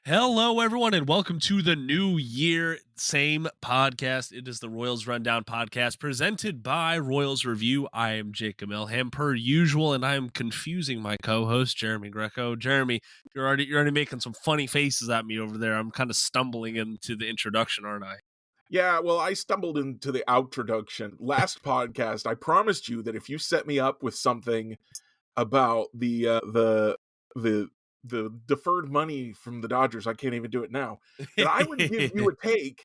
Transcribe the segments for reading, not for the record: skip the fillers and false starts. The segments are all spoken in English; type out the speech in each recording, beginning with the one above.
Hello, everyone, and welcome to the new year. Same podcast. It is the Royals Rundown podcast presented by Royals Review. I am Jacob Milham, per usual, and I am confusing my co-host, Jeremy Greco. Jeremy, you're already making some funny faces at me over there. I'm kind of stumbling into the introduction, aren't I? Yeah, well, I stumbled into the outroduction. Last podcast, I promised you that if you set me up with something about the deferred money from the Dodgers, I can't even do it now, that I would give you a take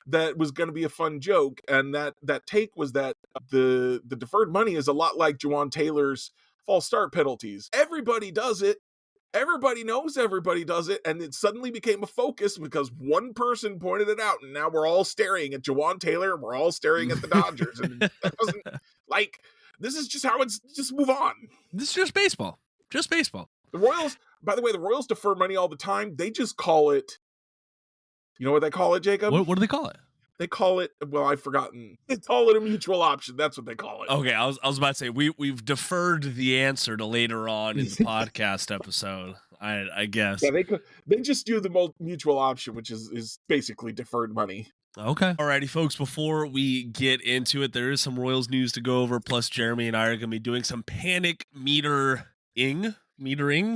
that was going to be a fun joke, and that take was that the deferred money is a lot like Juwan Taylor's false start penalties. Everybody does it. Everybody knows everybody does it, and it suddenly became a focus because one person pointed it out, and now we're all staring at Juwan Taylor, and we're all staring at the Dodgers, and that doesn't, like, this is just how it's, just move on. This is just baseball. Just baseball. The Royals, by the way, the Royals defer money all the time. They just call it, you know what they call it, Jacob? What do they call it? They call it, well, I've forgotten. They call it a mutual option. That's what they call it. Okay, I was about to say, we've deferred the answer to later on in the podcast episode, I guess. Yeah, they just do the mutual option, which is basically deferred money. Okay. Alrighty, folks, before we get into it, there is some Royals news to go over, plus Jeremy and I are going to be doing some panic metering,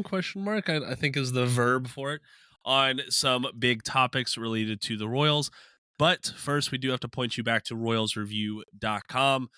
question mark, I think is the verb for it, on some big topics related to the Royals. But first, we do have to point you back to royalsreview.com.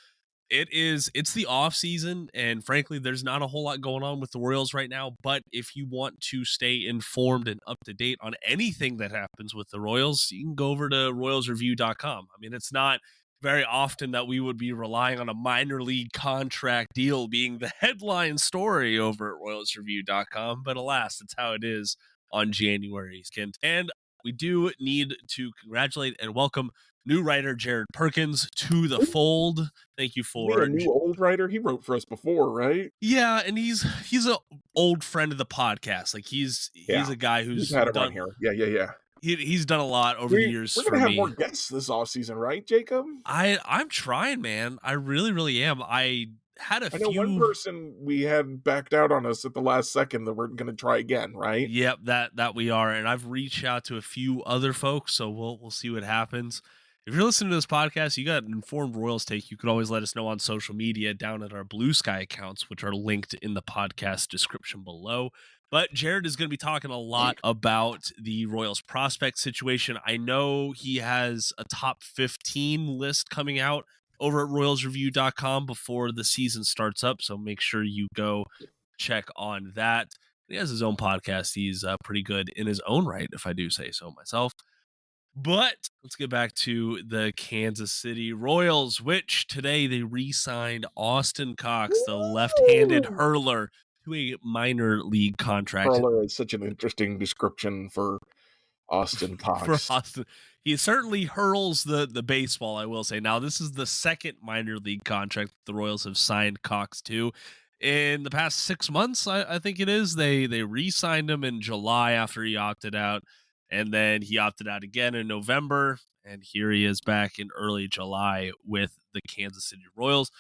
It's the off season, and frankly, there's not a whole lot going on with the Royals right now. But if you want to stay informed and up to date on anything that happens with the Royals, you can go over to royalsreview.com. I mean, it's not very often that we would be relying on a minor league contract deal being the headline story over at royalsreview.com, but alas, that's how it is on January 2nd. And we do need to congratulate and welcome new writer Jared Perkins to the fold. Thank you for a new old writer. He wrote for us before, right? Yeah, and he's an old friend of the podcast. Like he's a guy who's had him on here. Yeah. He's done a lot over the years. We're gonna have more guests this offseason, right, Jacob? I'm trying, man. I really am. I know one person we had backed out on us at the last second that we're going to try again, right? Yep, that we are, and I've reached out to a few other folks, so we'll see what happens. If you're listening to this podcast, you got an informed Royals take, you could always let us know on social media down at our Blue Sky accounts, which are linked in the podcast description below. But Jared is going to be talking a lot about the Royals prospect situation. I know he has a top 15 list coming out over at royalsreview.com before the season starts up, so make sure you go check on that. He has his own podcast. He's pretty good in his own right, if I do say so myself. But let's get back to the Kansas City Royals, which today they re-signed Austin Cox, the left-handed hurler, to a minor league contract. Hurler is such an interesting description for Austin Cox. He certainly hurls the baseball, I will say. Now, this is the second minor league contract the Royals have signed Cox to. In the past 6 months, I think it is, they re-signed him in July after he opted out, and then he opted out again in November, and here he is back in early July with the Kansas City Royals.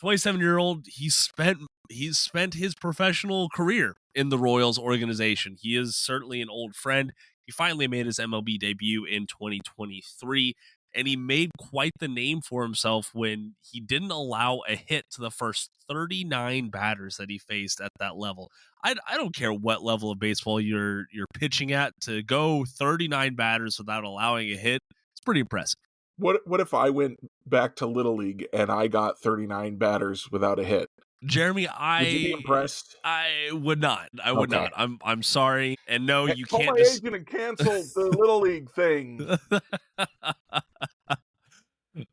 27-year-old, he's spent his professional career in the Royals organization. He is certainly an old friend. He finally made his MLB debut in 2023, and he made quite the name for himself when he didn't allow a hit to the first 39 batters that he faced at that level. I don't care what level of baseball you're pitching at, to go 39 batters without allowing a hit, it's pretty impressive. What if I went back to Little League and I got 39 batters without a hit? Jeremy, would you be impressed? I would not. I would not. I'm sorry. And no, you can't. Call my agent and cancel the Little League thing.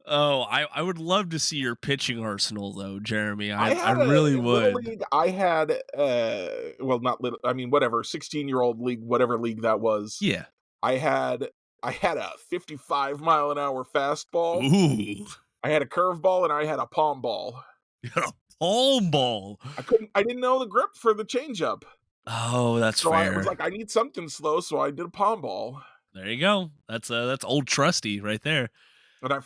Oh, I would love to see your pitching arsenal, though, Jeremy. I really would. League, I had, not 16-year-old league, whatever league that was. Yeah. I had a 55-mile-an-hour fastball. Ooh. I had a curveball, and I had a palm ball. You had a palm ball? I didn't know the grip for the changeup. Oh, that's fair. I was like, I need something slow, so I did a palm ball. There you go. That's old trusty right there. And I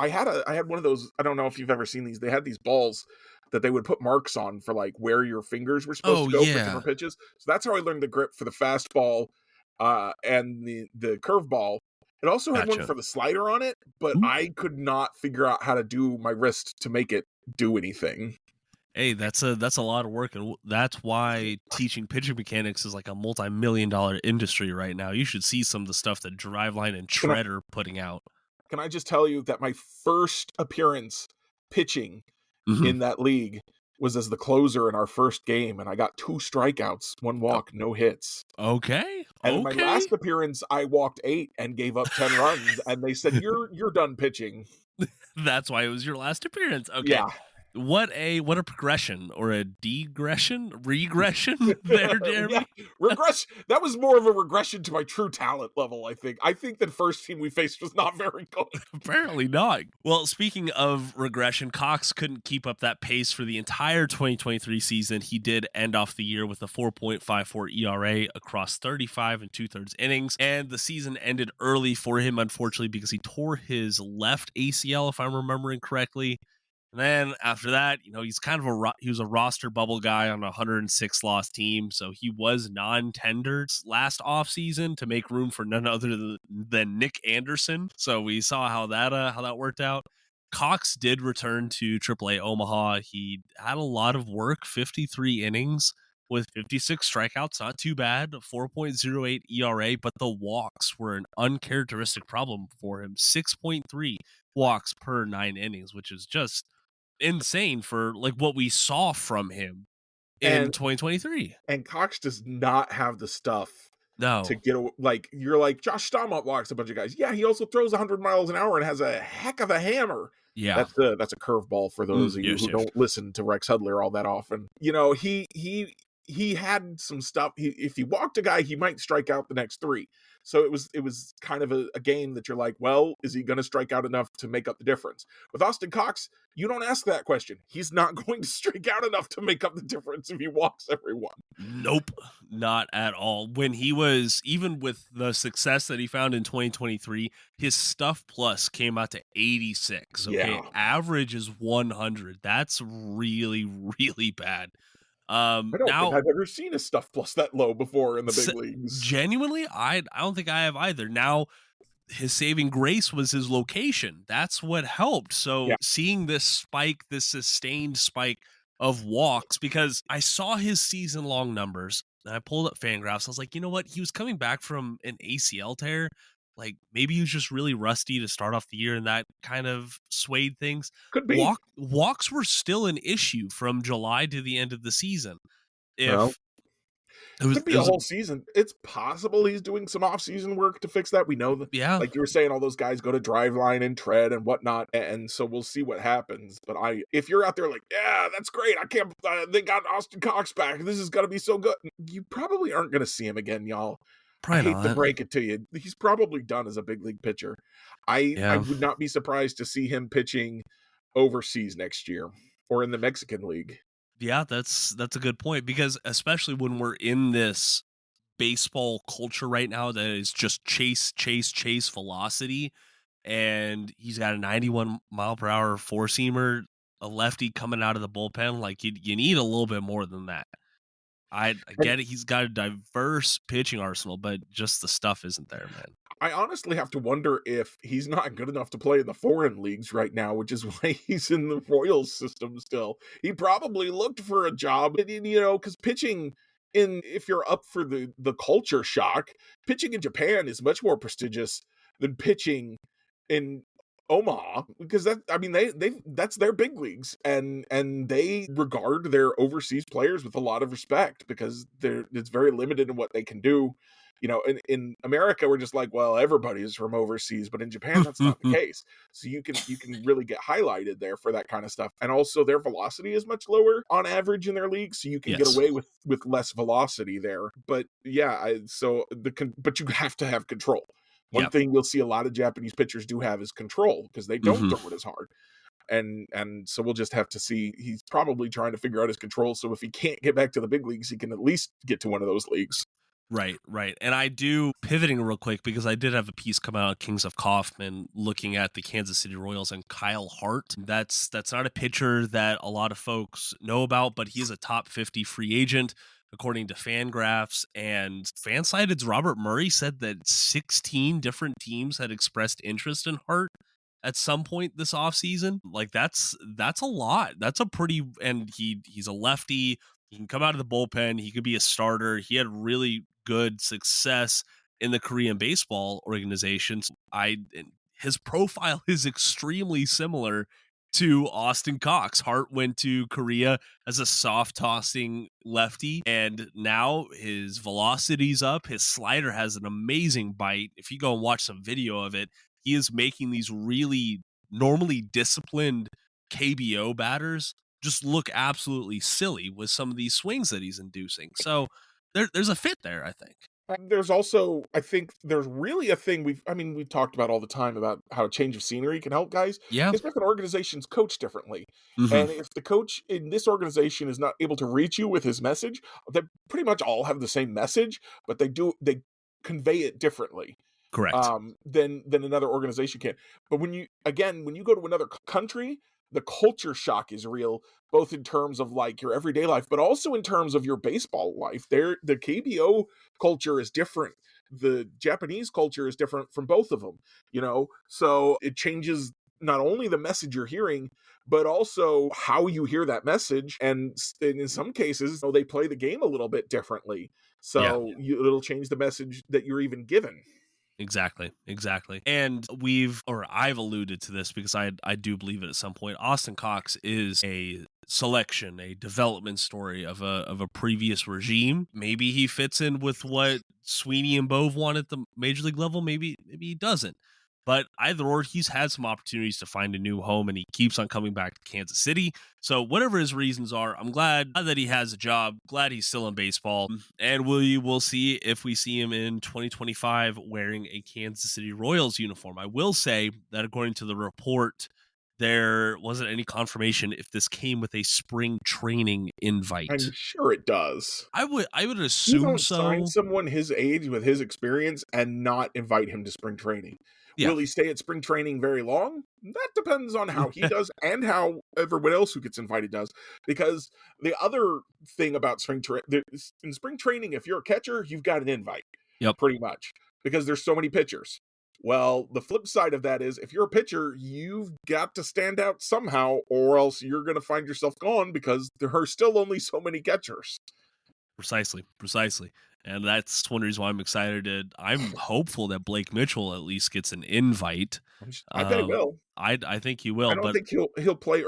had one of those. I don't know if you've ever seen these. They had these balls that they would put marks on for like where your fingers were supposed to go for different pitches. So that's how I learned the grip for the fastball. and the curveball. It also had one Gotcha. for the slider on it, but Ooh. I could not figure out how to do my wrist to make it do anything. Hey, that's a lot of work, and that's why teaching pitching mechanics is like a multi-million-dollar industry right now. You should see some of the stuff that Driveline and Can I Tread are putting out. can I just tell you that my first appearance pitching Mhm. in that league was as the closer in our first game, and I got 2 strikeouts, 1 Oh, walk, no hits. okay, And in my okay. last appearance, I walked 8 and gave up 10 runs, and they said, "You're done pitching." That's why it was your last appearance. Okay. Yeah. What a progression or a regression there, Yeah, Jeremy? that was more of a regression to my true talent level, I think. I think the first team we faced was not very good. Apparently not. Well, speaking of regression, Cox couldn't keep up that pace for the entire 2023 season. He did end off the year with a 4.54 ERA across 35 and two-thirds innings, and the season ended early for him, unfortunately, because he tore his left ACL, if I'm remembering correctly. And then after that, he's kind of he was a roster bubble guy on a 106 loss team. So he was non-tendered last offseason to make room for none other than Nick Anderson. So we saw how that worked out. Cox did return to AAA Omaha. He had a lot of work, 53 innings with 56 strikeouts, not too bad, 4.08 ERA, but the walks were an uncharacteristic problem for him. 6.3 walks per 9 innings, which is just insane for like what we saw from him in And 2023. and Cox does not have the stuff to No. get like you're like Josh Staumont walks a bunch of guys. Yeah, he also throws 100 miles an hour and has a heck of a hammer. Yeah. That's a curveball for those of you Yes, who yes. don't listen to Rex Hudler all that often. He had some stuff. If he walked a guy, he might strike out the next 3. So it was kind of a game that you're like, well, is he going to strike out enough to make up the difference? With Austin Cox, you don't ask that question. He's not going to strike out enough to make up the difference if he walks everyone. Nope, not at all. When he was, even with the success that he found in 2023, his stuff plus came out to 86. Okay. Yeah. Average is 100. That's really, really bad. I don't think Now, I've ever seen a stuff plus that low before in the s- big leagues. genuinely, I don't think I have either. Now, his saving grace was his location. That's what helped. Yeah. So seeing this spike, this sustained spike of walks, because I saw his season long numbers and I pulled up Fangraphs. I was like, you know what? He was coming back from an ACL tear. Like maybe he was just really rusty to start off the year and that kind of swayed things. Could be. Walks were still an issue from July to the end of the season. Well, If it was, could be it a was a, whole season. It's possible he's doing some off-season work to fix that. We know that, yeah, like you were saying, all those guys go to Driveline and Tread and whatnot, and so we'll see what happens. But if you're out there like, yeah, that's great. I can't. They got Austin Cox back. This is gonna be so good. You probably aren't gonna see him again, y'all. I probably hate to not. break it to you. He's probably done as a big league pitcher. I Yeah. would not be surprised to see him pitching overseas next year or in the Mexican League. Yeah, that's a good point, because especially when we're in this baseball culture right now that is just chase, chase, chase velocity, and he's got a 91 mile per hour four seamer, a lefty coming out of the bullpen. Like you need a little bit more than that. I And get it. He's got a diverse pitching arsenal, but just the stuff isn't there, man. I honestly have to wonder if he's not good enough to play in the foreign leagues right now, which is why he's in the Royals system still. He probably looked for a job, because pitching if you're up for the culture shock, pitching in Japan is much more prestigious than pitching in Omaha, because that's their big leagues, and they regard their overseas players with a lot of respect because it's very limited in what they can do. In America, we're just like, well, everybody is from overseas, but in Japan, that's not the case. So you can really get highlighted there for that kind of stuff. And also their velocity is much lower on average in their league, so you can get Yes. away with less velocity there. But yeah, but you have to have control. One Yep. thing you'll see a lot of Japanese pitchers do have is control, because they don't throw it as hard. And so we'll just have to see. He's probably trying to figure out his control, so if he can't get back to the big leagues, he can at least get to one of those leagues. Right. And I do, pivoting real quick, because I did have a piece come out, Kings of Kaufman, looking at the Kansas City Royals and Kyle Hart. That's not a pitcher that a lot of folks know about, but he's a top 50 free agent. according to Fangraphs, and Fansided's Robert Murray said that 16 different teams had expressed interest in Hart at some point this offseason. Like that's a lot. That's a pretty, and he's a lefty. He can come out of the bullpen. He could be a starter. He had really good success in the Korean baseball organizations. His profile is extremely similar to Austin Cox. Hart went to Korea as a soft tossing lefty, and now his velocity's up. His slider has an amazing bite. If you go and watch some video of it, he is making these really normally disciplined KBO batters just look absolutely silly with some of these swings that he's inducing. So there's a fit there, I think. There's also, I think there's really a thing we've talked about all the time about how a change of scenery can help guys. Yeah. It's different organizations coach differently. Mm-hmm. And if the coach in this organization is not able to reach you with his message, they pretty much all have the same message, but they convey it differently. Correct. Than another organization can. But when you go to another country, the culture shock is real, both in terms of like your everyday life, but also in terms of your baseball life. The KBO culture is different. The Japanese culture is different from both of them, so it changes not only the message you're hearing, but also how you hear that message. And in some cases, they play the game a little bit differently. So it'll change the message that you're even given. Exactly. And I've alluded to this because I do believe it at some point. Austin Cox is a selection, a development story of a previous regime. Maybe he fits in with what Sweeney and Bove want at the major league level. Maybe he doesn't. But either or, he's had some opportunities to find a new home, and he keeps on coming back to Kansas City. So whatever his reasons are, I'm glad that he has a job, glad he's still in baseball, and we'll see if we see him in 2025 wearing a Kansas City Royals uniform. I will say that according to the report, there wasn't any confirmation if this came with a spring training invite. I'm sure it does. I would assume you don't so. Sign someone his age with his experience and not invite him to spring training. Yeah. Will he stay at spring training very long? That depends on how he does and how everyone else who gets invited does. Because the other thing about in spring training, if you're a catcher, you've got an invite. Yep. Pretty much. Because there's so many pitchers. Well, the flip side of that is if you're a pitcher, you've got to stand out somehow, or else you're going to find yourself gone because there are still only so many catchers. Precisely. And that's one reason why I'm excited. I'm hopeful that Blake Mitchell at least gets an invite. I bet he will. I think he will. I don't think he'll play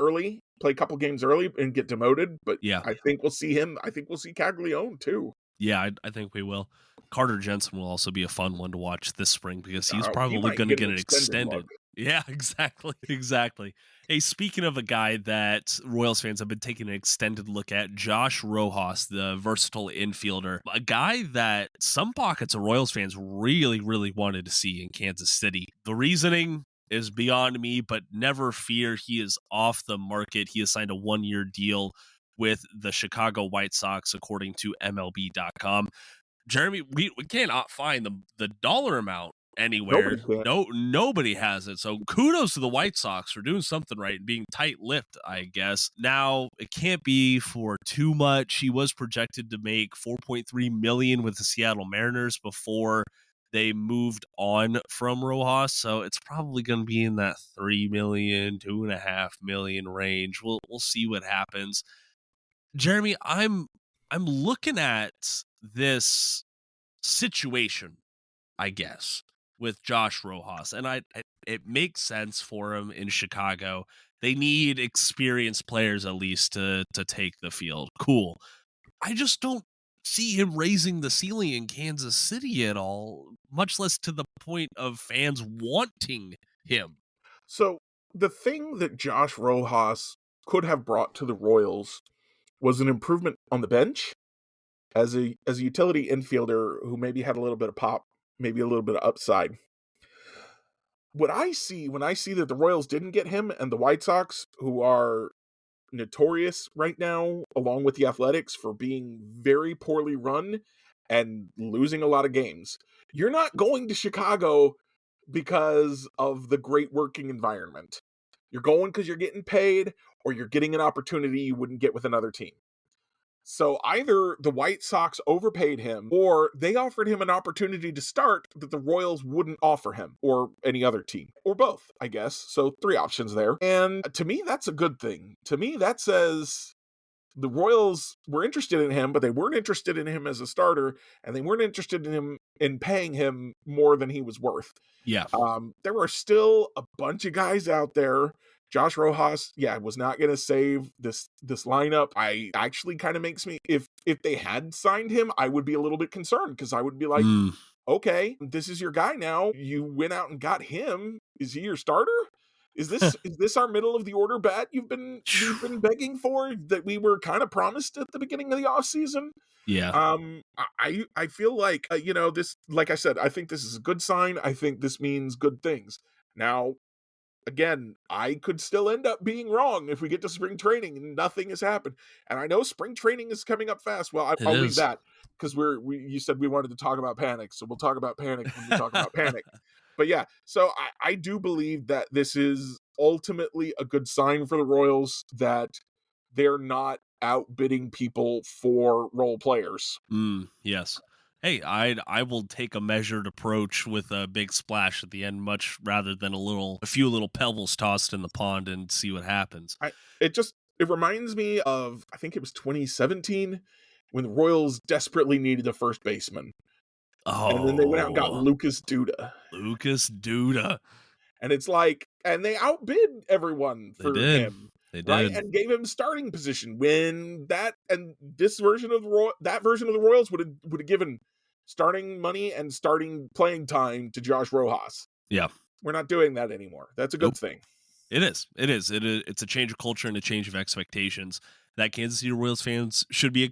a couple games early and get demoted, but yeah, I think we'll see him. I think we'll see Caglione too. Yeah, I think we will. Carter Jensen will also be a fun one to watch this spring because he's probably going to get an extended. Yeah, exactly. Hey, speaking of a guy that Royals fans have been taking an extended look at, Josh Rojas, the versatile infielder, a guy that some pockets of Royals fans really, really wanted to see in Kansas City. The reasoning is beyond me, but never fear, he is off the market. He has signed a 1-year deal with the Chicago White Sox, according to MLB.com. Jeremy, we cannot find the dollar amount anywhere. Nobody has it. So kudos to the White Sox for doing something right and being tight-lipped, I guess. Now, it can't be for too much. He was projected to make $4.3 million with the Seattle Mariners before they moved on from Rojas. So it's probably going to be in that $3 million, $2.5 million range. We'll see what happens. Jeremy, I'm looking at this situation, I guess, with Josh Rojas, and it makes sense for him in Chicago. They need experienced players at least to take the field. Cool. I just don't see him raising the ceiling in Kansas City at all, much less to the point of fans wanting him. So the thing that Josh Rojas could have brought to the Royals was an improvement on the bench as a utility infielder who maybe had a little bit of pop, maybe a little bit of upside. What I see when I see that the Royals didn't get him and the White Sox, who are notorious right now, along with the Athletics, for being very poorly run and losing a lot of games, you're not going to Chicago because of the great working environment. You're going because you're getting paid or you're getting an opportunity you wouldn't get with another team. So either the White Sox overpaid him or they offered him an opportunity to start that the Royals wouldn't offer him or any other team or both, I guess. So 3 options there. And to me, that's a good thing. To me, that says the Royals were interested in him, but they weren't interested in him as a starter, and they weren't interested in him in paying him more than he was worth. Yeah. There were still a bunch of guys out there. Josh Rojas, was not going to save this lineup. I actually kind of makes me, if they had signed him, I would be a little bit concerned because I would be like, okay, this is your guy now. You went out and got him. Is he your starter? Is this our middle of the order bat you've been begging for that we were kind of promised at the beginning of the offseason? Yeah. I feel like this, like I said, I think this is a good sign. I think this means good things. Now, again, I could still end up being wrong if we get to spring training and nothing has happened. And I know spring training is coming up fast. Well, I'll leave that because you said we wanted to talk about panic, so we'll talk about panic when we talk about panic. But yeah, so I do believe that this is ultimately a good sign for the Royals that they're not outbidding people for role players. Yes. Hey, I will take a measured approach with a big splash at the end, much rather than a few little pebbles tossed in the pond and see what happens. It reminds me of, I think it was 2017 when the Royals desperately needed a first baseman. Oh, and then they went out and got Lucas Duda. And it's like, and they outbid everyone for him. They did. Right? And gave him starting position when this version of the Royals would have given starting money and starting playing time to Josh Rojas. Yeah. We're not doing that anymore. That's a good thing. It is. It's a change of culture and a change of expectations that Kansas City Royals fans should be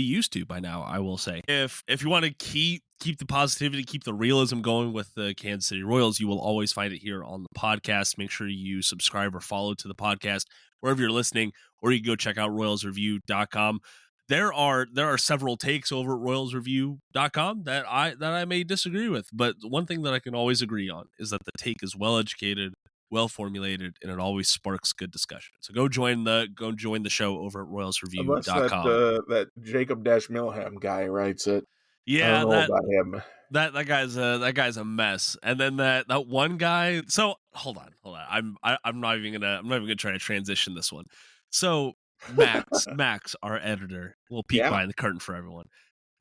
used to by now, I will say. If you want to keep the positivity, keep the realism going with the Kansas City Royals, you will always find it here on the podcast. Make sure you subscribe or follow to the podcast wherever you're listening, or you can go check out royalsreview.com. There are several takes over at royalsreview.com that I may disagree with, but one thing that I can always agree on is that the take is well educated, well formulated, and it always sparks good discussion. So go join the show over at royalsreview.com. Unless that Jacob Milham guy writes it. Yeah, I don't know about him. That guy's a mess. And then that one guy. So hold on. I'm not even gonna try to transition this one. So Max, our editor, will peek behind the curtain for everyone.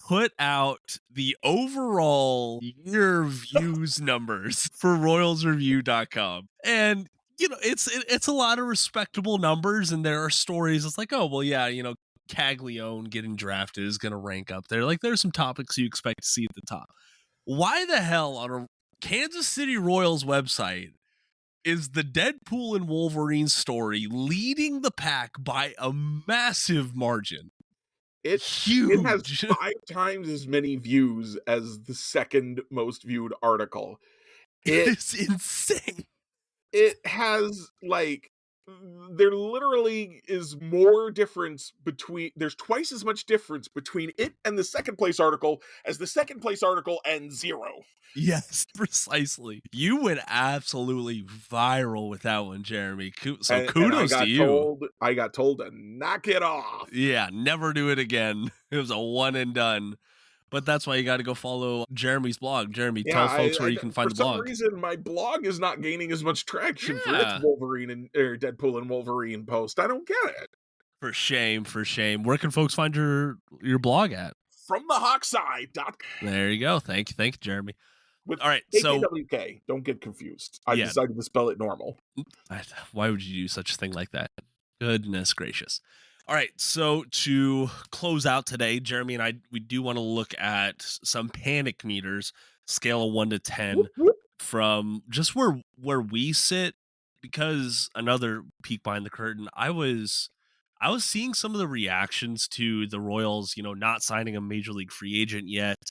Put out the overall year views numbers for royalsreview.com. And it's a lot of respectable numbers, and there are stories. It's like, oh well, yeah, Caglione getting drafted is going to rank up there. Like, there's some topics you expect to see at the top. Why the hell on a Kansas City Royals website is the Deadpool and Wolverine story leading the pack by a massive margin? It's huge. It has 5 times as many views as the second most viewed article. It's insane. It has there literally is more difference there's twice as much difference between it and the second place article as the second place article and 0. Yes, precisely. You went absolutely viral with that one, Jeremy. So kudos to you. I got told to knock it off. Yeah, never do it again. It was a one and done. But that's why you got to go follow Jeremy's blog. Jeremy, tell folks where you can find the blog. For some reason, my blog is not gaining as much traction for its Wolverine or Deadpool and Wolverine post. I don't get it. For shame. Where can folks find your blog at? FromTheHawkside.com. There you go. Thank you, Jeremy. All right, so AKWK. Don't get confused. I decided to spell it normal. Why would you do such a thing like that? Goodness gracious. All right, so to close out today, Jeremy and I, we do want to look at some panic meters, scale of 1 to 10, from just where we sit, because another peek behind the curtain, I was seeing some of the reactions to the Royals, not signing a major league free agent yet,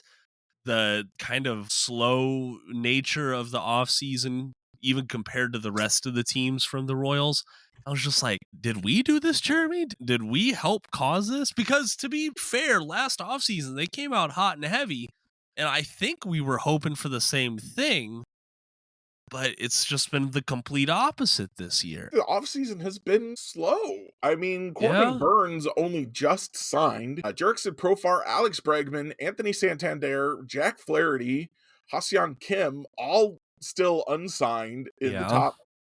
the kind of slow nature of the offseason, even compared to the rest of the teams from the Royals. I was just like, did we do this, Jeremy? Did we help cause this? Because to be fair, last offseason, they came out hot and heavy, and I think we were hoping for the same thing. but it's just been the complete opposite this year. The offseason has been slow. I mean, Corbin Yeah. Burns only just signed. Jurickson Profar, Alex Bregman, Anthony Santander, Jack Flaherty, Hassan Kim, all still unsigned in the Yeah.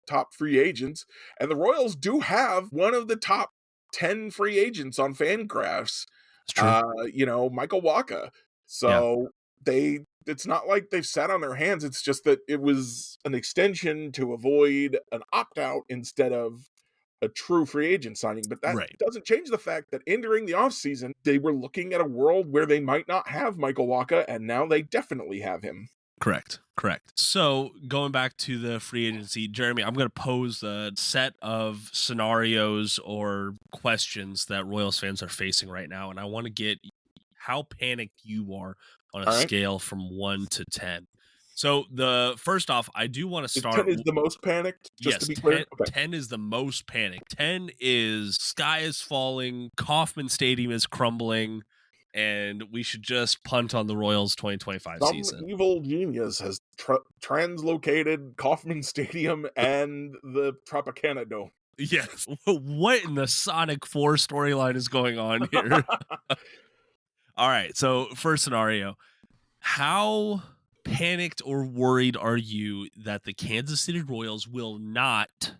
top free agents. And the Royals do have one of the top 10 free agents on Fangraphs. It's true. Michael Wacha. Yeah. So it's not like they've sat on their hands. It's just that it was an extension to avoid an opt-out instead of a true free agent signing. But that Right. doesn't change the fact that entering the offseason, they were looking at a world where they might not have Michael Wacha, and now they definitely have him. Correct. So going back to the free agency, Jeremy, I'm going to pose a set of scenarios or questions that Royals fans are facing right now, and I want to get how panicked you are on a All right. scale from 1 to 10. So the first off, I do want to start. 10 is the most panicked, just to be clear? 10 is the most panicked. 10 is sky is falling, Kauffman Stadium is crumbling, and we should just punt on the Royals 2025 Some season. evil genius has translocated Kauffman Stadium and the Tropicana Dome. Yes. What in the Sonic 4 storyline is going on here? All right. So first scenario, how panicked or worried are you that the Kansas City Royals will not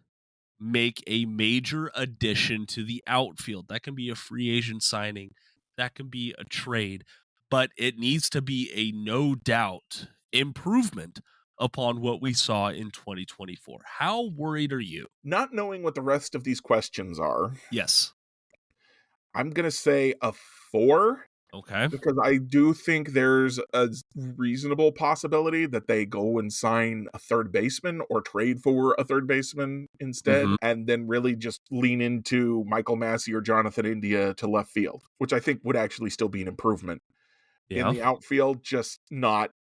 make a major addition to the outfield? That can be a free agent signing. That can be a trade, but it needs to be a no doubt improvement upon what we saw in 2024. How worried are you? Not knowing what the rest of these questions are, Yes. I'm going to say a 4. Okay. Because I do think there's a reasonable possibility that they go and sign a third baseman or trade for a third baseman instead, and then really just lean into Michael Massey or Jonathan India to left field, which I think would actually still be an improvement. Yeah. In the outfield, just not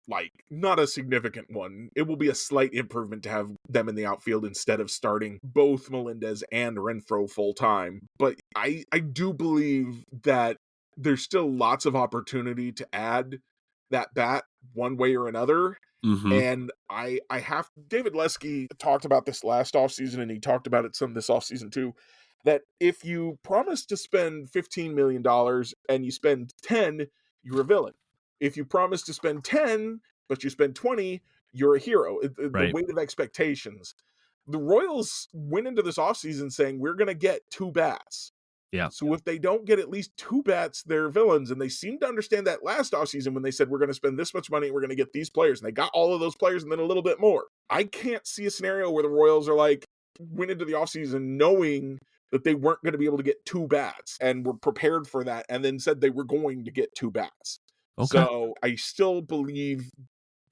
a significant one. It will be a slight improvement to have them in the outfield instead of starting both Melendez and Renfroe full time. But I do believe that there's still lots of opportunity to add that bat one way or another. And I have David Lesky talked about this last offseason, and he talked about it some this offseason too, that if you promise to spend $15 million and you spend 10, you're a villain. If you promise to spend 10, but you spend 20, you're a hero. The weight of expectations. The Royals went into this offseason saying, we're going to get 2 bats. Yeah. So if they don't get at least 2 bats, they're villains. And they seem to understand that last offseason when they said, we're going to spend this much money and we're going to get these players. And they got all of those players and then a little bit more. I can't see a scenario where the Royals are went into the offseason knowing that they weren't going to be able to get 2 bats and were prepared for that and then said they were going to get 2 bats. Okay. So I still believe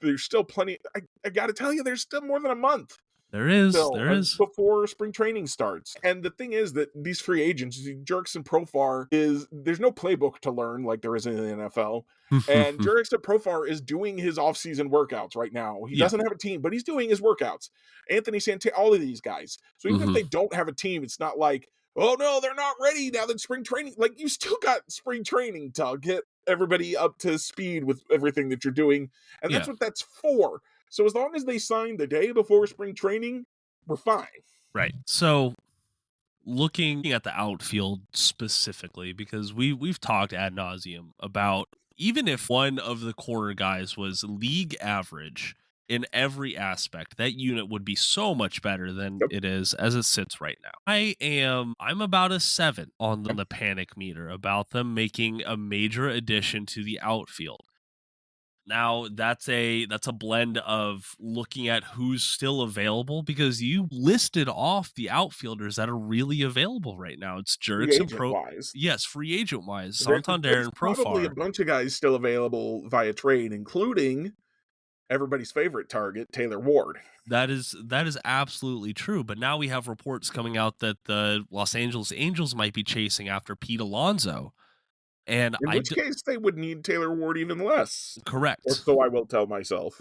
there's still plenty. I got to tell you, there's still more than a month. There is. Before spring training starts. And the thing is that these free agents, Jurickson Profar, there's no playbook to learn like there is in the NFL. And Jurickson Profar is doing his offseason workouts right now. He doesn't have a team, but he's doing his workouts. Anthony Santander, all of these guys. So even if they don't have a team, it's not like, oh no, they're not ready now that spring training. Like, you still got spring training to get everybody up to speed with everything that you're doing. And that's what that's for. So as long as they sign the day before spring training, we're fine. Right. So looking at the outfield specifically, because we've talked ad nauseum about even if one of the corner guys was league average in every aspect, that unit would be so much better than it is as it sits right now. I'm about a 7 on the panic meter about them making a major addition to the outfield. Now that's a blend of looking at who's still available, because you listed off the outfielders that are really available right now. It's Jurickson wise. Yes, free agent wise, Santander and Profar. Probably a bunch of guys still available via trade, including everybody's favorite target, Taylor Ward. That is absolutely true. But now we have reports coming out that the Los Angeles Angels might be chasing after Pete Alonso. And in which case they would need Taylor Ward even less. Correct. Or so I will tell myself.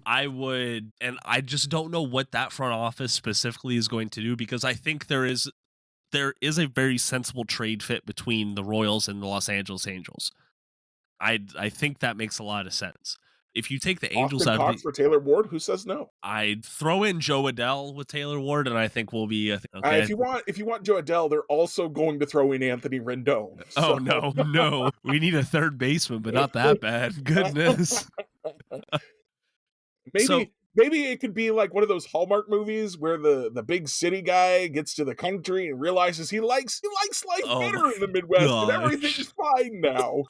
I would, and I just don't know what that front office specifically is going to do, because I think there is a very sensible trade fit between the Royals and the Los Angeles Angels. I think that makes a lot of sense. if you take the Angels Austin out of Cox the, for Taylor Ward, who says no? I'd throw in Joe Adell with Taylor Ward, and I think we'll be okay. If you want Joe Adell, they're also going to throw in Anthony Rendon. Oh no, we need a third baseman, but not that bad. Goodness. Maybe it could be like one of those Hallmark movies where the big city guy gets to the country and realizes he likes life better in the Midwest, and everything's fine now.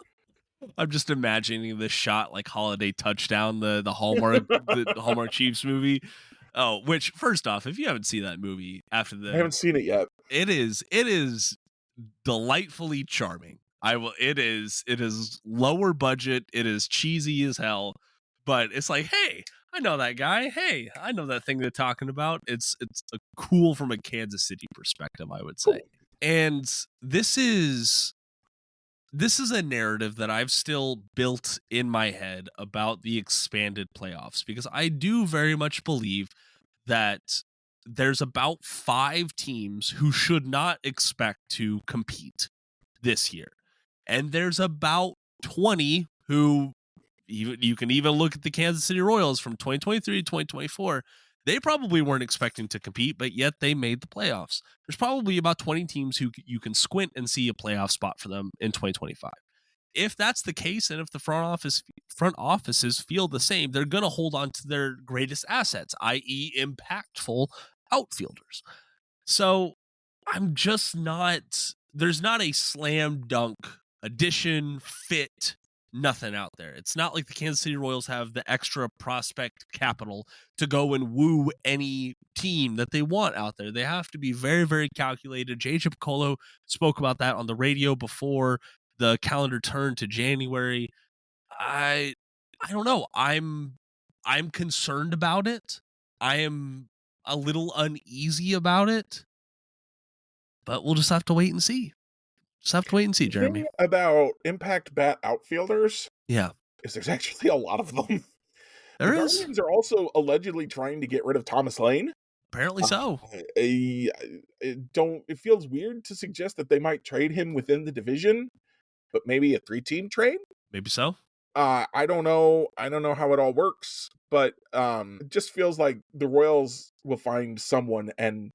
I'm just imagining this shot like Holiday Touchdown, the Hallmark Chiefs movie. Oh, which first off, if you haven't seen that movie I haven't seen it yet. It is delightfully charming. It is lower budget, it is cheesy as hell, but it's like, hey, I know that guy. Hey, I know that thing they're talking about. It's cool from a Kansas City perspective, I would say. Cool. And this is a narrative that I've still built in my head about the expanded playoffs, because I do very much believe that there's about 5 teams who should not expect to compete this year. And there's about 20 who, you can even look at the Kansas City Royals from 2023 to 2024. They probably weren't expecting to compete, but yet they made the playoffs. There's probably about 20 teams who you can squint and see a playoff spot for them in 2025. If that's the case, and if the front offices feel the same, they're going to hold on to their greatest assets, i.e. impactful outfielders. So I'm just not, there's not a slam dunk addition, fit, nothing out there. It's not like the Kansas City Royals have the extra prospect capital to go and woo any team that they want out there. They have to be very, very calculated. J.J. Piccolo spoke about that on the radio before the calendar turned to January. I don't know. I'm concerned about it. I am a little uneasy about it. But we'll just have to wait and see. Jeremy. The thing about impact bat outfielders, is there's actually a lot of them. The Guardians are also allegedly trying to get rid of Thomas Lane. Apparently so. It feels weird to suggest that they might trade him within the division, but maybe a 3-team trade? Maybe so. I don't know how it all works, but it just feels like the Royals will find someone, and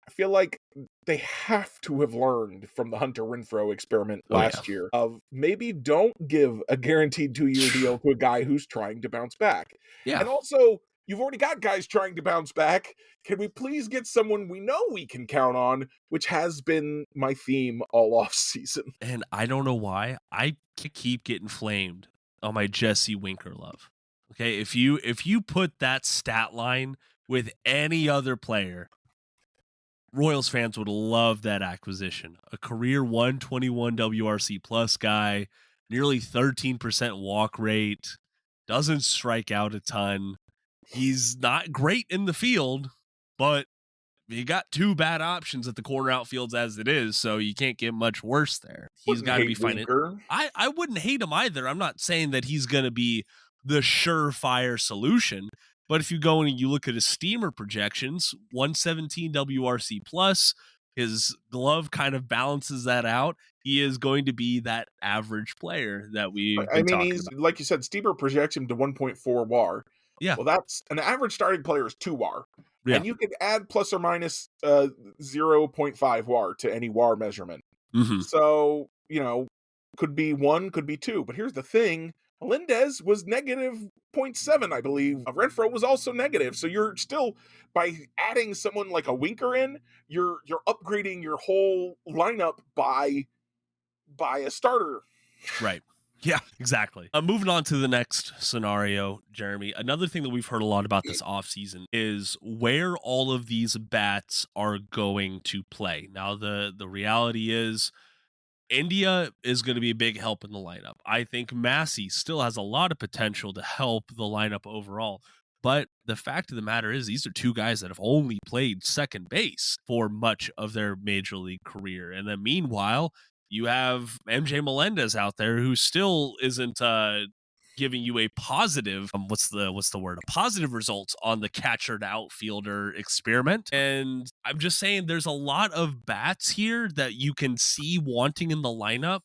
I feel like they have to have learned from the Hunter Renfroe experiment last year of maybe don't give a guaranteed 2-year deal to a guy who's trying to bounce back. Yeah. And also, you've already got guys trying to bounce back. Can we please get someone we know we can count on, which has been my theme all off season. And I don't know why I keep getting flamed on my Jesse Winker love. Okay, if you put that stat line with any other player, Royals fans would love that acquisition. A career 121 WRC plus guy, nearly 13% walk rate, doesn't strike out a ton. He's not great in the field, but you got 2 bad options at the corner outfields as it is, so you can't get much worse there. He's got to be fine. I wouldn't hate him either. I'm not saying that he's going to be the surefire solution, but if you go and you look at his steamer projections, 117 WRC plus, his glove kind of balances that out. He is going to be that average player that we've been talking he's about. Like you said, steamer projects him to 1.4 WAR. Yeah. Well, that's an average starting player is 2 WAR. Yeah. And you can add plus or minus 0.5 WAR to any WAR measurement. Mm-hmm. So, could be 1, could be 2. But here's the thing. Melendez was negative 0.7, I believe. Renfroe was also negative. So you're still, by adding someone like a Winker in, you're upgrading your whole lineup by a starter. Right. Yeah, exactly. Moving on to the next scenario, Jeremy. Another thing that we've heard a lot about this offseason is where all of these bats are going to play. Now, the reality is India is going to be a big help in the lineup. I think Massey still has a lot of potential to help the lineup overall. But the fact of the matter is these are 2 guys that have only played second base for much of their major league career. And then meanwhile, you have MJ Melendez out there who still isn't giving you a positive, what's the word? A positive results on the catcher to outfielder experiment. And I'm just saying there's a lot of bats here that you can see wanting in the lineup,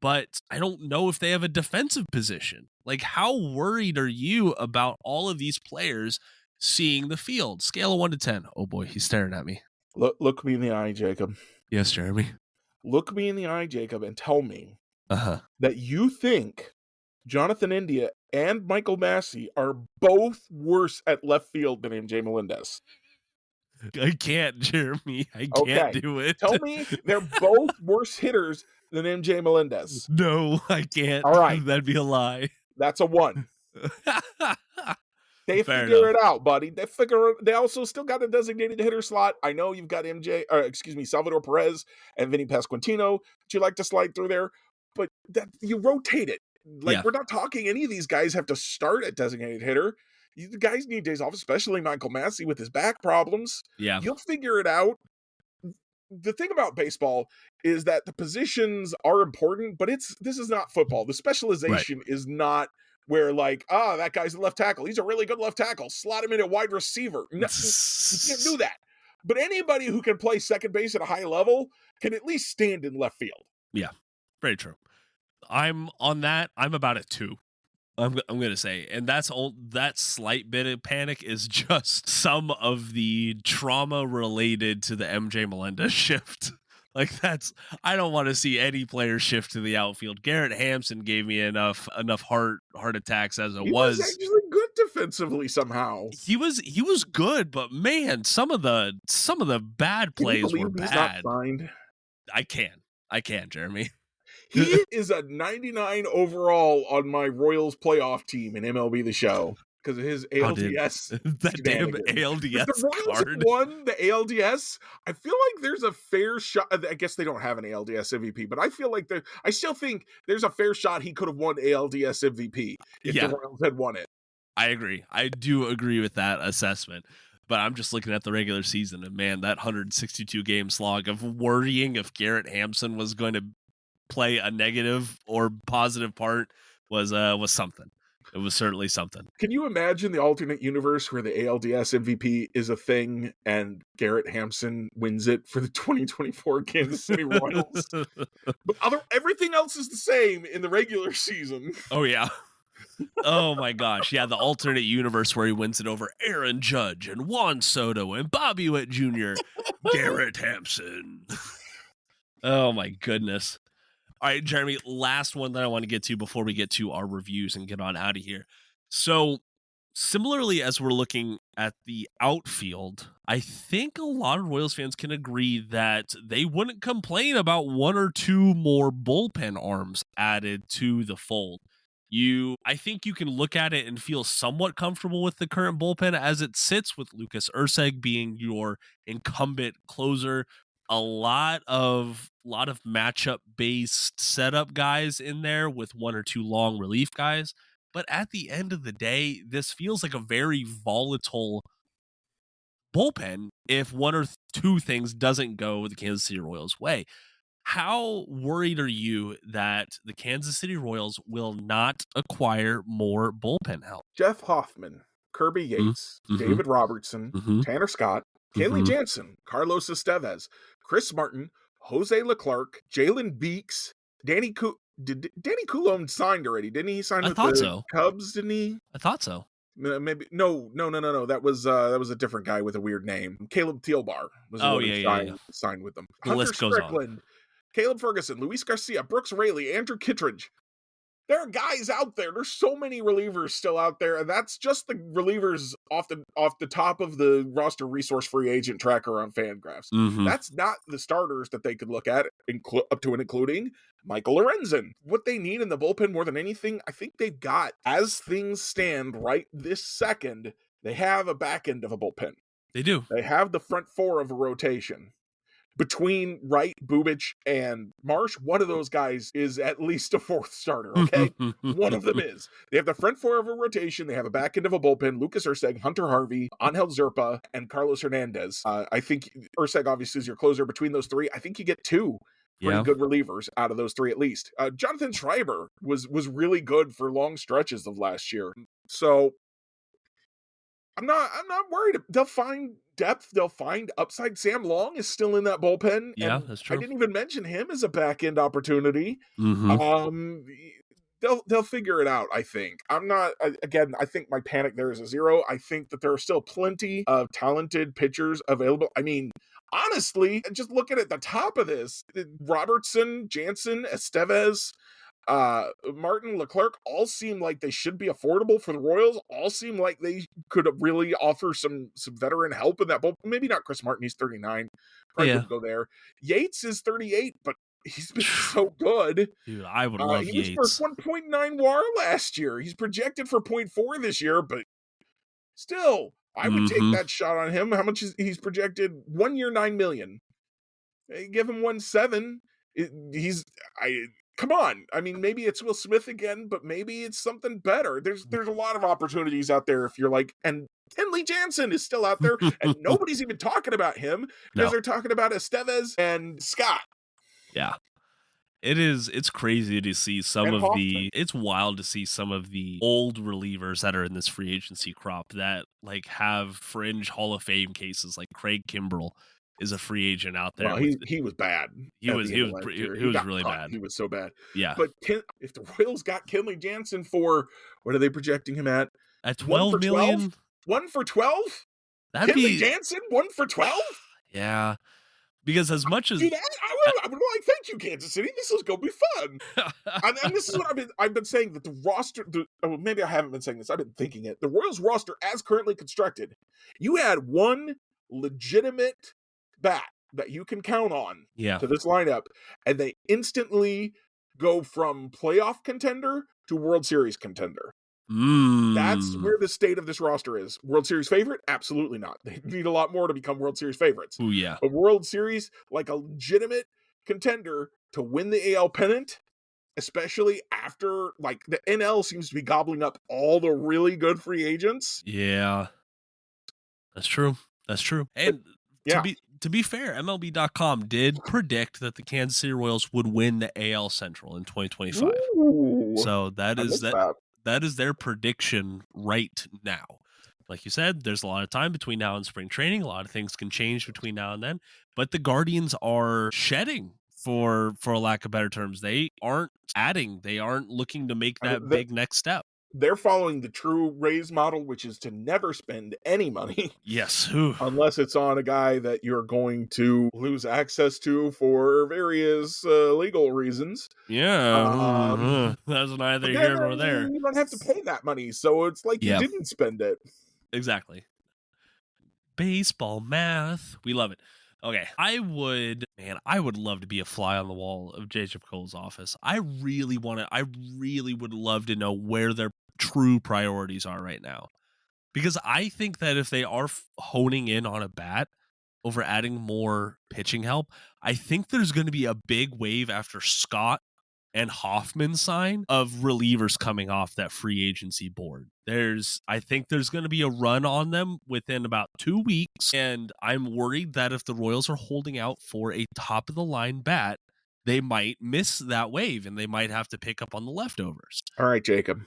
but I don't know if they have a defensive position. Like, how worried are you about all of these players seeing the field? Scale of 1 to 10. Oh boy, he's staring at me. Look me in the eye, Jacob. Yes, Jeremy. Look me in the eye, Jacob, and tell me Uh-huh. that you think Jonathan India and Michael Massey are both worse at left field than MJ Melendez. I can't, Jeremy. I can't do it. Tell me they're both worse hitters than MJ Melendez. No, I can't. All right. That'd be a lie. That's a 1. They Fair figure enough. it out, buddy. They also still got a designated hitter slot. I know you've got Salvador Perez and Vinny Pasquantino that you like to slide through there, but that you rotate it. Like, we're not talking any of these guys have to start at designated hitter. You guys need days off, especially Michael Massey with his back problems. Yeah. You'll figure it out. The thing about baseball is that the positions are important, but this is not football. The specialization is not where, like, that guy's a left tackle. He's a really good left tackle. Slot him in a wide receiver. No, you can't do that. But anybody who can play second base at a high level can at least stand in left field. Yeah, very true. I'm on that. I'm about a 2. I'm going to say, and that slight bit of panic is just some of the trauma related to the MJ Melendez shift. Like, I don't want to see any player shift to the outfield. Garrett Hampson gave me enough heart attacks as it was. He was actually good defensively somehow. He was good, but man, some of the bad plays were bad. He's not signed? I can, Jeremy. He is a 99 overall on my Royals playoff team in MLB The Show because of his ALDS. That damn ALDS if the Royals card won the ALDS, I feel like there's a fair shot. I guess they don't have an ALDS MVP, but I feel like I still think there's a fair shot he could have won ALDS MVP if the Royals had won it. I agree. I do agree with that assessment. But I'm just looking at the regular season, and man, that 162 game slog of worrying if Garrett Hampson was going to play a negative or positive part was something. It was certainly something. Can you imagine the alternate universe where the ALDS MVP is a thing and Garrett Hampson wins it for the 2024 Kansas City Royals? But everything else is the same in the regular season. Oh yeah. Oh my gosh. Yeah, the alternate universe where he wins it over Aaron Judge and Juan Soto and Bobby Witt Jr. Garrett Hampson. Oh my goodness. All right, Jeremy, last one that I want to get to before we get to our reviews and get on out of here. So, similarly, as we're looking at the outfield, I think a lot of Royals fans can agree that they wouldn't complain about 1 or 2 more bullpen arms added to the fold. I think you can look at it and feel somewhat comfortable with the current bullpen as it sits, with Lucas Erceg being your incumbent closer. A lot of matchup based setup guys in there with 1 or 2 long relief guys. But at the end of the day, this feels like a very volatile bullpen if 1 or 2 things doesn't go the Kansas City Royals way. How worried are you that the Kansas City Royals will not acquire more bullpen help? Jeff Hoffman, Kirby Yates, David Robertson, Tanner Scott, Kenley Jansen, Carlos Estevez, Chris Martin, Jose Leclerc, Jalen Beeks, Danny Coulombe signed already, didn't he? Sign with the Cubs, didn't he? I thought so. Maybe no. That was a different guy with a weird name. Caleb Thielbar was signed with them. The Hunter list goes Strickland, Caleb Ferguson, Luis Garcia, Brooks Raley, Andrew Kittredge. There are guys out there. There's so many relievers still out there, and that's just the relievers off the top of the roster resource free agent tracker on Fangraphs. That's not the starters that they could look at, up to and including Michael Lorenzen. What they need in the bullpen more than anything, I think they've got, as things stand right this second, they have a back end of a bullpen. They do. They have the front 4 of a rotation. Between Wright, Bubich, and Marsh, one of those guys is at least a 4th starter, okay? One of them is. They have the front 4 of a rotation. They have a back end of a bullpen. Lucas Erceg, Hunter Harvey, Angel Zerpa, and Carlos Hernandez. I think Erceg obviously is your closer. Between those 3, I think you get 2 pretty good relievers out of those 3 at least. Jonathan Schreiber was really good for long stretches of last year. So I'm not worried. They'll find depth they'll find upside. Sam Long is still in that bullpen. Yeah, And that's I true. didn't even mention him as a back end opportunity. Mm-hmm. They'll figure it out, I think. I think my panic there is a 0. I think that there are still plenty of talented pitchers available. I mean, honestly, just looking at the top of this, Robertson, Jansen, Estevez, Martin, Leclerc all seem like they should be affordable for the Royals. All seem like they could really offer some veteran help in that bullpen. Maybe not Chris Martin, he's 39. Probably wouldn't go there. Yates is 38, but he's been so good. Dude, I would love he Yates. was for 1.9 WAR last year. He's projected for 0.4 this year, but still, I would take that shot on him. How much is he's projected? 1 year, $9 million. Give him 1.7. Come on. I mean, maybe it's Will Smith again, but maybe it's something better. There's a lot of opportunities out there if you're like, and Kenley Jansen is still out there, and nobody's even talking about him because they're talking about Estevez and Scott. Yeah. It's crazy to see some of it's wild to see some of the old relievers that are in this free agency crop that like have fringe Hall of Fame cases. Like Craig Kimbrell is a free agent out there. Well, he was bad. He was really bad. He was so bad. Yeah. But if the Royals got Kenley Jansen for, what are they projecting him at? At 12 million? 1 for 12? That'd Kenley Jansen, 1 for 12? Yeah. Because as much as do that, I would like, thank you, Kansas City. This is gonna be fun. and this is what I've been saying, that the roster. Maybe I haven't been saying this. I've been thinking it. The Royals roster, as currently constructed, you had one legitimate bat that you can count on to this lineup, and they instantly go from playoff contender to World Series contender. That's where the state of this roster is. World Series favorite? Absolutely not. They need a lot more to become World Series favorites. Oh, yeah. A World Series, like a legitimate contender to win the AL pennant, especially after, like, the NL seems to be gobbling up all the really good free agents. Yeah. That's true. And to be fair, MLB.com did predict that the Kansas City Royals would win the AL Central in 2025. Ooh, so that is their prediction right now. Like you said, there's a lot of time between now and spring training. A lot of things can change between now and then. But the Guardians are shedding, for a lack of better terms. They aren't adding. They aren't looking to make that big next step. They're following the true Rays model, which is to never spend any money. Yes. Unless it's on a guy that you're going to lose access to for various legal reasons. Yeah. That's neither here nor there. You don't have to pay that money, so it's like you didn't spend it. Exactly. Baseball math. We love it. Okay, I would love to be a fly on the wall of Jacob Cole's office. I really would love to know where their true priorities are right now. Because I think that if they are honing in on a bat over adding more pitching help, I think there's going to be a big wave after Scott and Hoffman sign of relievers coming off that free agency board. I think there's going to be a run on them within about 2 weeks, and I'm worried that if the Royals are holding out for a top of the line bat, they might miss that wave and they might have to pick up on the leftovers. All right, Jacob.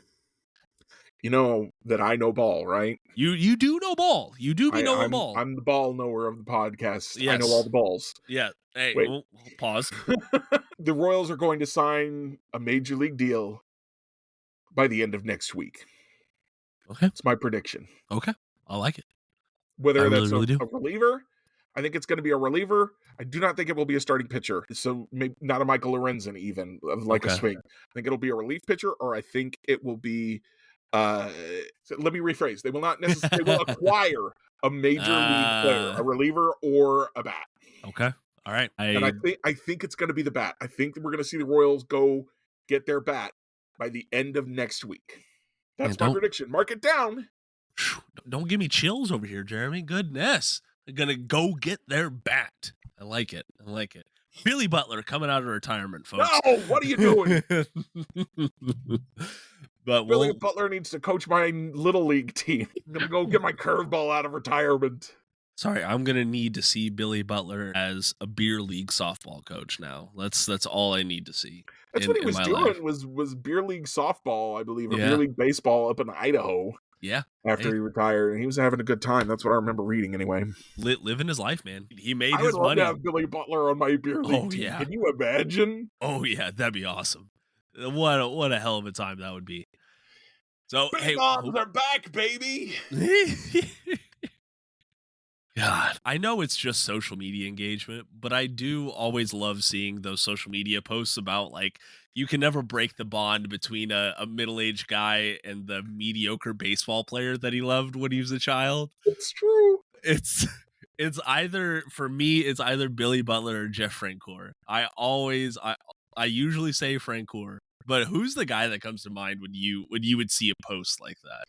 You know that I know ball, right? You do know ball. You do know ball. I'm the ball knower of the podcast. Yes. I know all the balls. Yeah. Hey, wait. We'll pause. The Royals are going to sign a major league deal by the end of next week. Okay. It's my prediction. Okay. I like it. Whether that's a reliever, I think it's going to be a reliever. I do not think it will be a starting pitcher. So maybe not a Michael Lorenzen even, like a swing. I think it'll be a relief pitcher, or I think it will be let me rephrase. They will not necessarily they will acquire a major league player, a reliever or a bat. Okay. All right. And I think it's going to be the bat. I think that we're going to see the Royals go get their bat by the end of next week. That's my prediction. Mark it down. Don't give me chills over here, Jeremy. Goodness. They're going to go get their bat. I like it. Billy Butler coming out of retirement, folks. No, what are you doing? But Billy Butler needs to coach my little league team. I'm going to go get my curveball out of retirement. Sorry, I'm gonna need to see Billy Butler as a beer league softball coach now. That's all I need to see That's what he in was my doing life. was beer league softball, I believe, or beer Yeah, league baseball up in Idaho yeah. after Hey, he retired, and he was having a good time. That's what I remember reading anyway. living his life, man. He made I would his love to money. have Billy Butler on my beer league Oh team. yeah, Can you imagine? oh yeah. That'd be awesome. What a hell of a time that would be. So Big hey, Moms are back, baby. God, I know it's just social media engagement, but I do always love seeing those social media posts about like you can never break the bond between a middle-aged guy and the mediocre baseball player that he loved when he was a child. It's true. It's it's either for me, it's either Billy Butler or Jeff Francoeur. I usually say Francoeur, but who's the guy that comes to mind when you would see a post like that?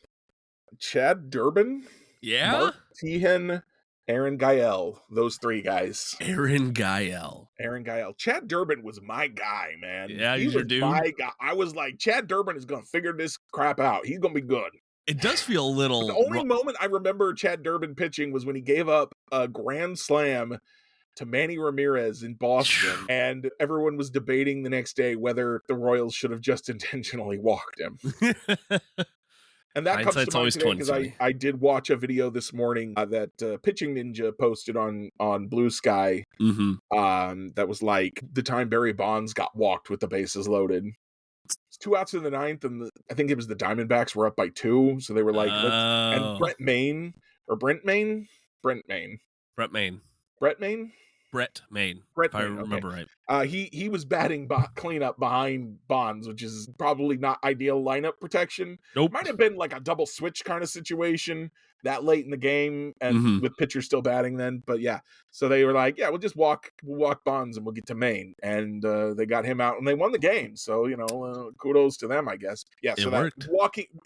Chad Durbin, Yeah? Mark Tehan, Aaron Gael. Those three guys. Aaron Gael. Aaron Gael. Chad Durbin was my guy, man. Yeah, He he's your was dude. my guy. I was like, Chad Durbin is going to figure this crap out. He's going to be good. It does feel a But the little only moment I remember Chad Durbin pitching was when he gave up a grand slam to Manny Ramirez in Boston, and everyone was debating the next day whether the Royals should have just intentionally walked him. And that comes to Hindsight's mind always today because 2020. I did watch a video this morning that Pitching Ninja posted on Blue Sky. That was like the time Barry Bonds got walked with the bases loaded. It's 2 outs in the ninth, and I think it was the Diamondbacks were up by 2, so they were like, let's. And Brent Maine. Brett Main. Brett Maine. Brett Main. Brett If I Maine, okay. remember right. He was batting cleanup behind Bonds, which is probably not ideal lineup protection. Nope. Might have been like a double switch kind of situation that late in the game, and with pitchers still batting then. But yeah, so they were like, yeah, we'll walk Bonds and we'll get to Maine, and they got him out and they won the game. So kudos to them, I guess. Yeah, so It worked.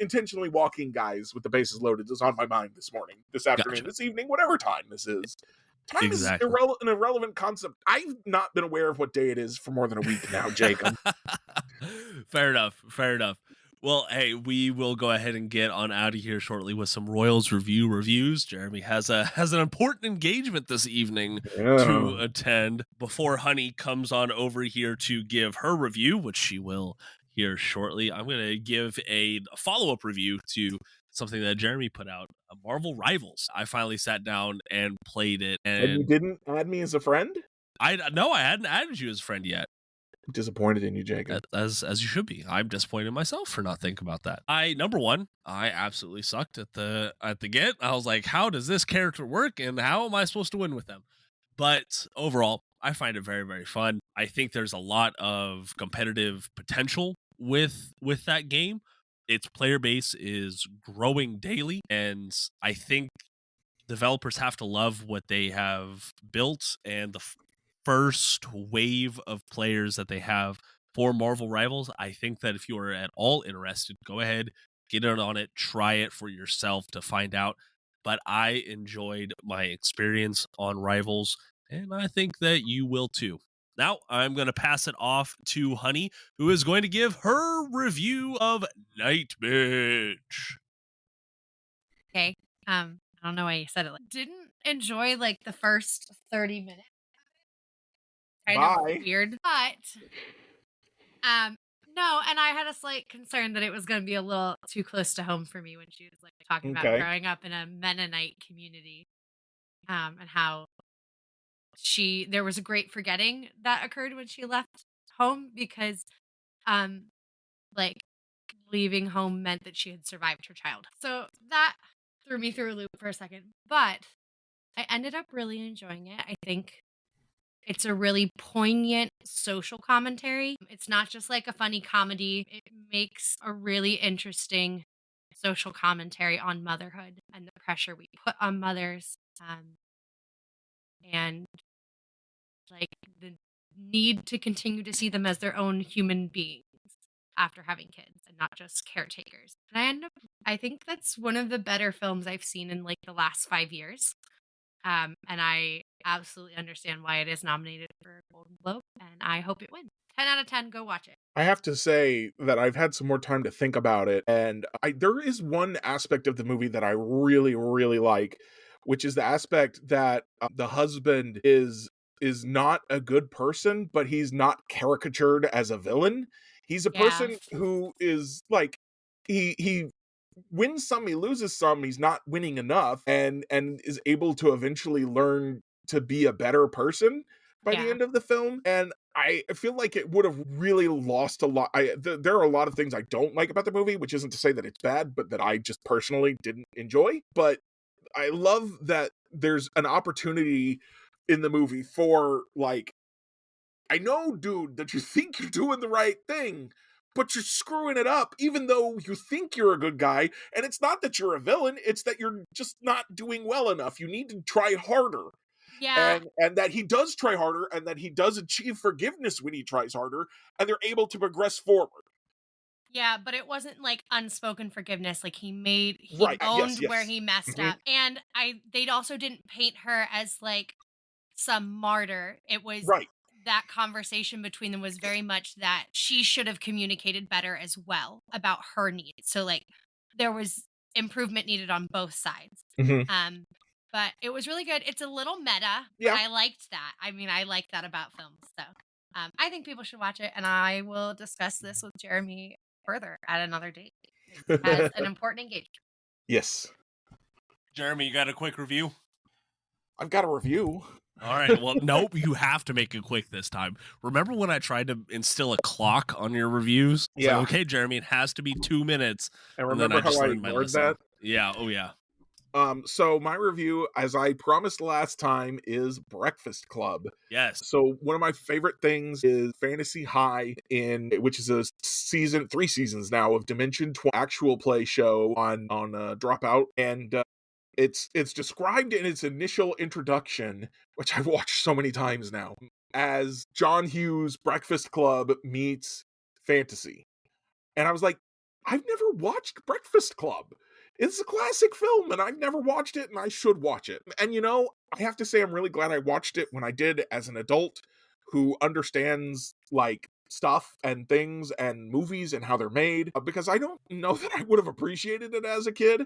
Intentionally walking guys with the bases loaded is on my mind this morning, this afternoon, Gotcha. this evening, whatever time this is. Time Exactly. is an irrelevant concept. I've not been aware of what day it is for more than a week now, Jacob. Fair enough. Well, hey, we will go ahead and get on out of here shortly with some Royals reviews. Jeremy has an important engagement this evening to attend before Honey comes on over here to give her review, which she will here shortly. I'm going to give a follow-up review to something that Jeremy put out, Marvel Rivals. I finally sat down and played it, and you didn't add me as a friend? I hadn't added you as a friend yet. I'm disappointed in you, Jacob. As you should be. I'm disappointed in myself for not thinking about that. Number one, I absolutely sucked at the get. I was like, how does this character work, and how am I supposed to win with them? But overall, I find it very, very fun. I think there's a lot of competitive potential with that game. Its player base is growing daily, and I think developers have to love what they have built, and the first wave of players that they have for Marvel Rivals. I think that if you are at all interested, go ahead, get in on it, try it for yourself to find out. But I enjoyed my experience on Rivals, and I think that you will too. Now, I'm going to pass it off to Honey, who is going to give her review of Night Bitch. Okay. I don't know why you said it. Didn't enjoy like the first 30 minutes. Kind of weird. But no, and I had a slight concern that it was going to be a little too close to home for me when she was like talking about growing up in a Mennonite community, and how there was a great forgetting that occurred when she left home because like leaving home meant that she had survived her childhood. So that threw me through a loop for a second, but I ended up really enjoying it. I think it's a really poignant social commentary. It's not just like a funny comedy. It makes a really interesting social commentary on motherhood and the pressure we put on mothers, and like the need to continue to see them as their own human beings after having kids and not just caretakers. And I think that's one of the better films I've seen in like the last 5 years. And I absolutely understand why it is nominated for a Golden Globe, and I hope it wins. 10 out of 10, go watch it. I have to say that I've had some more time to think about it, and there is one aspect of the movie that I really, really like, which is the aspect that the husband is not a good person, but he's not caricatured as a villain. He's a person who is like, he wins some, he loses some, he's not winning enough, and is able to eventually learn to be a better person by the end of the film. And I feel like it would have really lost a lot. There are a lot of things I don't like about the movie, which isn't to say that it's bad, but that I just personally didn't enjoy. But I love that there's an opportunity in the movie for, like, I know, dude, that you think you're doing the right thing, but you're screwing it up, even though you think you're a good guy. And it's not that you're a villain, it's that you're just not doing well enough. You need to try harder. Yeah. And that he does try harder, and that he does achieve forgiveness when he tries harder, and they're able to progress forward. Yeah, but it wasn't like unspoken forgiveness. Like he Right. owned Yes. where he messed up. And they also didn't paint her as like some martyr. It was Right. that conversation between them was very much that she should have communicated better as well about her needs. So like there was improvement needed on both sides. But it was really good. It's a little meta, but I liked that. I mean, I like that about films. So I think people should watch it, and I will discuss this with Jeremy further at another date. It has an important engagement. Yes. Jeremy, you got a quick review? I've got a review. All right. Well, nope. You have to make it quick this time. Remember when I tried to instill a clock on your reviews? Yeah. Like, okay, Jeremy, it has to be 2 minutes. And remember how I ignored that? Yeah. Oh, yeah. So my review, as I promised last time, is Breakfast Club. Yes. So one of my favorite things is Fantasy High, which is a 3 seasons now of Dimension actual play show on Dropout, and it's described in its initial introduction, which I've watched so many times now, as John Hughes' Breakfast Club meets fantasy. And I was like, I've never watched Breakfast Club. It's a classic film, and I've never watched it, and I should watch it. And, I have to say I'm really glad I watched it when I did as an adult who understands, like, stuff and things and movies and how they're made, because I don't know that I would have appreciated it as a kid.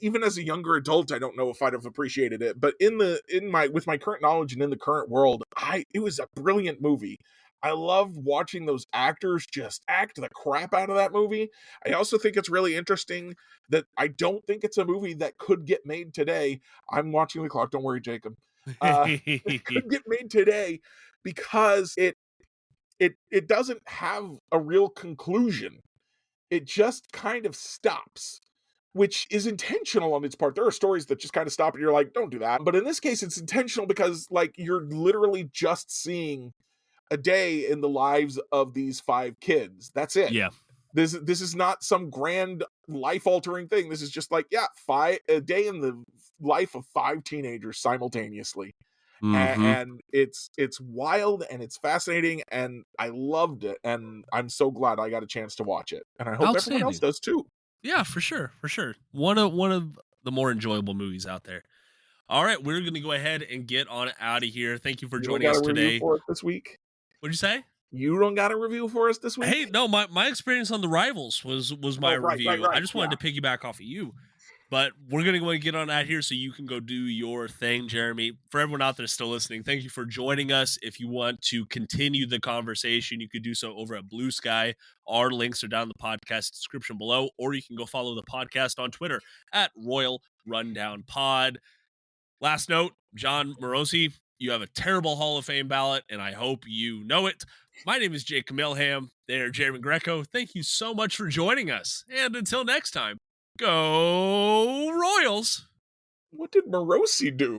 Even as a younger adult, I don't know if I'd have appreciated it. But with my current knowledge and in the current world, it was a brilliant movie. I love watching those actors just act the crap out of that movie. I also think it's really interesting that I don't think it's a movie that could get made today. I'm watching the clock. Don't worry, Jacob. It could get made today because it doesn't have a real conclusion. It just kind of stops, which is intentional on its part. There are stories that just kind of stop and you're like, don't do that. But in this case, it's intentional because, like, you're literally just seeing a day in the lives of these 5 kids. That's it. Yeah. This is not some grand life-altering thing. This is just like, a day in the life of 5 teenagers simultaneously. And it's wild and it's fascinating, and I loved it, and I'm so glad I got a chance to watch it. And I hope everyone else does too. Yeah, for sure. One of the more enjoyable movies out there. All right, we're going to go ahead and get on out of here. Thank you for joining us today. For us this week? What'd you say? You don't got a review for us this week? Hey, no, my experience on The Rivals was my review. Right, I just wanted to piggyback off of you. But we're going to go and get on out here so you can go do your thing, Jeremy. For everyone out there still listening, thank you for joining us. If you want to continue the conversation, you could do so over at Blue Sky. Our links are down in the podcast description below, or you can go follow the podcast on Twitter at Royal Rundown Pod. Last note, John Morosi, you have a terrible Hall of Fame ballot, and I hope you know it. My name is Jake Milham. They're Jeremy Greco. Thank you so much for joining us. And until next time, go Royals. What did Morosi do?